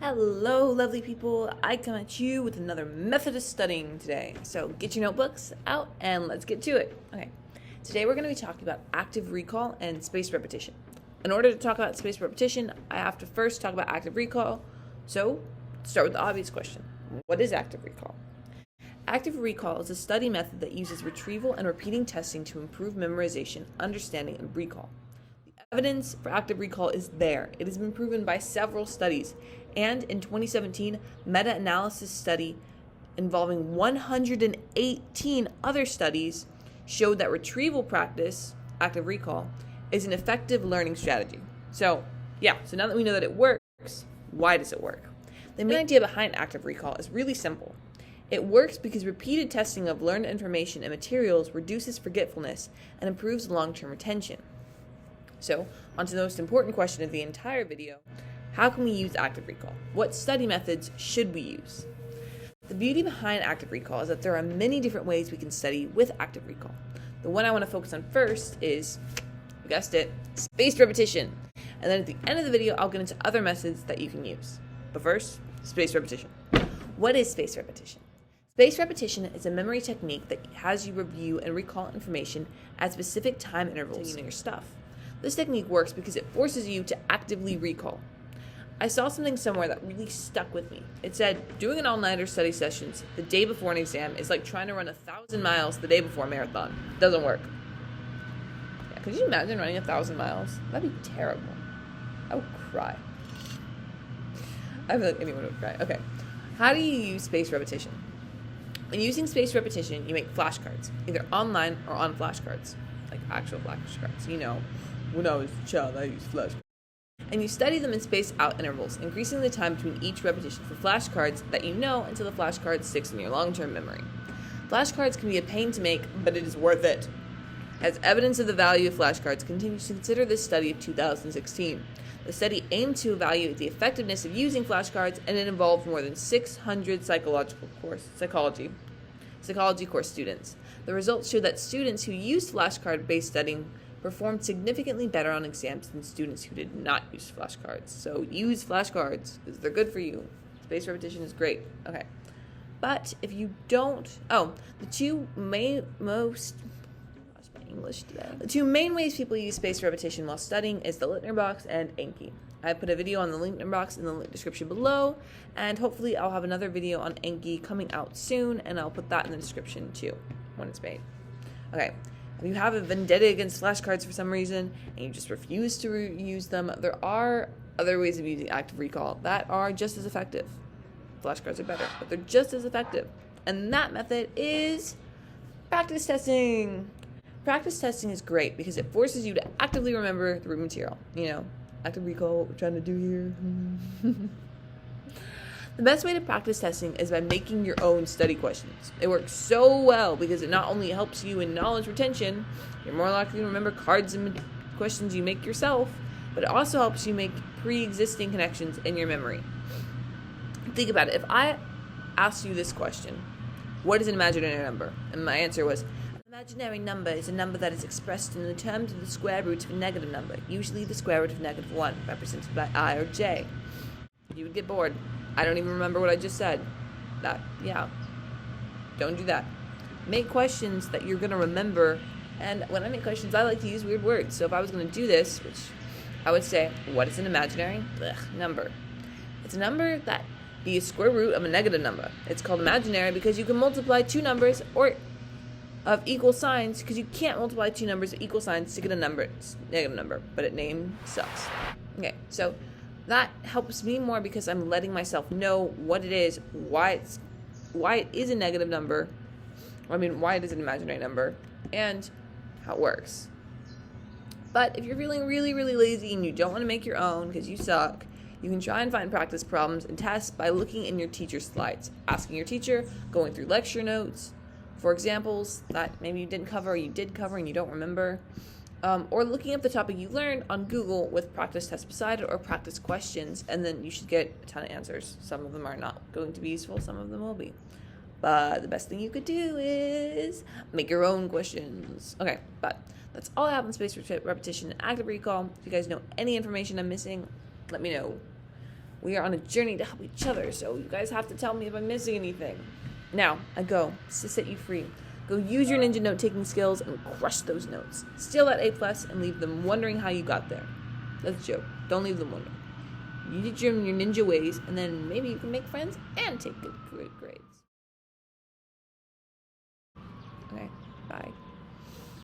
Hello, lovely people. I come at you with another method of studying today. So get your notebooks out and let's get to it. Okay, today we're going to be talking about active recall and spaced repetition. In order to talk about spaced repetition, I have to first talk about active recall. So start with the obvious question. What is active recall? Active recall is a study method that uses retrieval and repeating testing to improve memorization, understanding, and recall. Evidence for active recall is there. It has been proven by several studies. And in 2017, meta-analysis study involving 118 other studies showed that retrieval practice, active recall, is an effective learning strategy. So now that we know that it works, why does it work? The main idea behind active recall is really simple. It works because repeated testing of learned information and materials reduces forgetfulness and improves long-term retention. So, on to the most important question of the entire video. How can we use active recall? What study methods should we use? The beauty behind active recall is that there are many different ways we can study with active recall. The one I want to focus on first is, you guessed it, spaced repetition. And then at the end of the video, I'll get into other methods that you can use. But first, spaced repetition. What is spaced repetition? Spaced repetition is a memory technique that has you review and recall information at specific time intervals until you know your stuff. This technique works because it forces you to actively recall. I saw something somewhere that really stuck with me. It said, doing an all-nighter study sessions the day before an exam is like trying to run 1,000 miles the day before a marathon. It doesn't work. Yeah, could you imagine running 1,000 miles? That'd be terrible. I would cry. I feel like anyone would cry. Okay. How do you use spaced repetition? When using spaced repetition, you make flashcards, either online or on flashcards, like actual flashcards. You know, when I was a child, I used flashcards. And you study them in spaced out intervals, increasing the time between each repetition for flashcards that you know until the flashcard sticks in your long-term memory. Flashcards can be a pain to make, but it is worth it. As evidence of the value of flashcards continues to consider this study of 2016. The study aimed to evaluate the effectiveness of using flashcards, and it involved more than 600 psychology course students. The results showed that students who used flashcard-based studying performed significantly better on exams than students who did not use flashcards. So use flashcards because they're good for you. Spaced repetition is great. Okay. But if you don't, the two main ways people use spaced repetition while studying is the Listener box and Anki. I put a video on the Listener box in the link description below, and hopefully I'll have another video on Anki coming out soon, and I'll put that in the description too when it's made. Okay. If you have a vendetta against flashcards for some reason and you just refuse to use them, there are other ways of using active recall that are just as effective. Flashcards are better, but they're just as effective. And that method is practice testing. Practice testing is great because it forces you to actively remember the material. You know, active recall, what we're trying to do here. The best way to practice testing is by making your own study questions. It works so well because it not only helps you in knowledge retention, you're more likely to remember cards and questions you make yourself, but it also helps you make pre-existing connections in your memory. Think about it. If I asked you this question, what is an imaginary number? And my answer was, an imaginary number is a number that is expressed in the terms of the square root of a negative number, usually the square root of -1, represented by I or J. You would get bored. I don't even remember what I just said. Don't do that. Make questions that you're going to remember. And when I make questions, I like to use weird words. So if I was going to do this, which I would say, what is an imaginary number? It's a number that be a square root of a negative number. It's called imaginary because you can multiply two numbers or of equal signs, because you can't multiply two numbers of equal signs to get a negative number, but it name sucks. Okay, so that helps me more because I'm letting myself know what it is, why it is a negative number, why it is an imaginary number, and how it works. But if you're feeling really, really lazy and you don't want to make your own because you suck, you can try and find practice problems and tests by looking in your teacher's slides, asking your teacher, going through lecture notes for examples that maybe you didn't cover or you did cover and you don't remember. Or looking up the topic you learned on Google with practice tests beside it or practice questions, and then you should get a ton of answers. Some of them are not going to be useful, some of them will be. But the best thing you could do is make your own questions. Okay, but that's all I have on spaced repetition and active recall. If you guys know any information I'm missing, let me know. We are on a journey to help each other, so you guys have to tell me if I'm missing anything. Now, I go to set you free. Go use your ninja note-taking skills and crush those notes. Steal that A+ and leave them wondering how you got there. That's a joke. Don't leave them wondering. You teach them your ninja ways, and then maybe you can make friends and take good grades. Okay, bye.